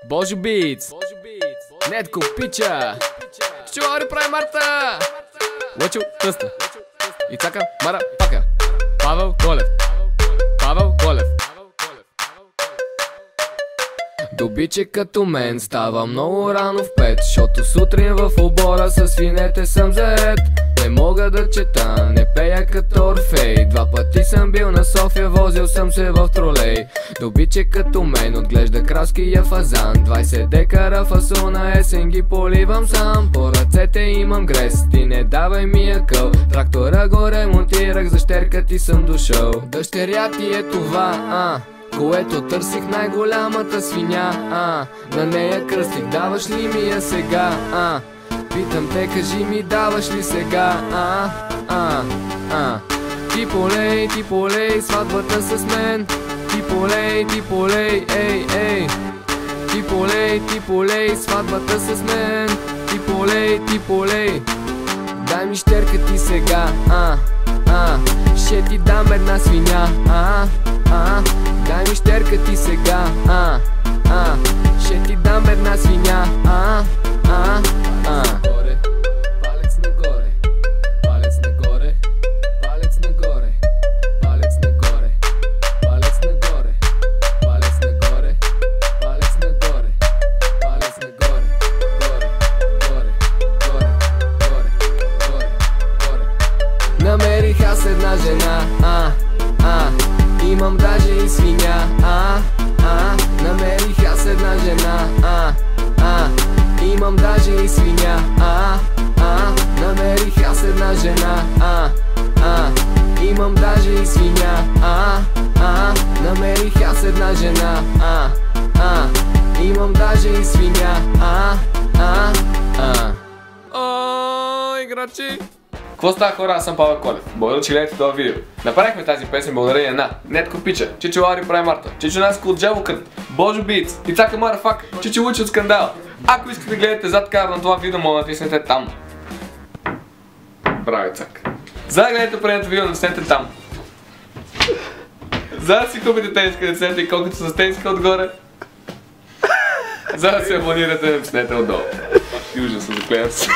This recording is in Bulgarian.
Божо Битс, Нетко Пича, Чуари прави Марта, Лъчо Тъста, Ицака Мара Пака, Павел Колев. Добиче като мен става много рано в 5, защото сутрин в обора с свинете съм заед. Не мога да чета, не пея като Орфей. 2 пъти съм бил на София, возил съм се в тролей. Добиче като мен отглежда кралския фазан, 20 декара фасол на есен ги поливам сам. По ръцете имам грес, ти не давай ми акъл. Трактора го ремонтирах, за щерка ти съм дошъл. Дъщеря ти е това, което търсих, най-голямата свиня, на нея кръстих, даваш ли ми я сега, питам те, кажи ми, даваш ли сега, Ти полей, сватбата с мен. Ти полей, ей. Ти полей, сватбата с мен. Ти полей, дай ми щерка ти сега, ще ти дам една свиня, дай ми щерка ти сега, ще ти дам една свиня, Горе, палец нагоре, палец нагоре, палец нагоре, палец нагоре, палец нагоре, палец нагоре, палец нагоре, палец нагоре, горе. Намерих аз една жена, имам даже и свиня, намерих аз една жена, имам даже и свиня, намерих аз една жена, имам даже и свиня, намерих аз една жена, имам даже и свиня, О, играчи! Какво става, хора? Аз съм Павел Колев. Благодаря, че гледате това видео. Направихме тази песен благодарение на Нетко Пича, Чичо Лари прави Марта, Чичо Наско от Джевокът, Божо Битс, Ицака Мара Фак, Чичо Лъчо от Скандал. Ако искате да гледате зад кадър на това видео, може да натиснете там. Браво, Ицак. За да гледате предното видео, натиснете там. За да си купите тениска, натиснете и колкото с тениска отгоре. За да се абонирате, натиснете отдолу. И ужасно, заклеям се.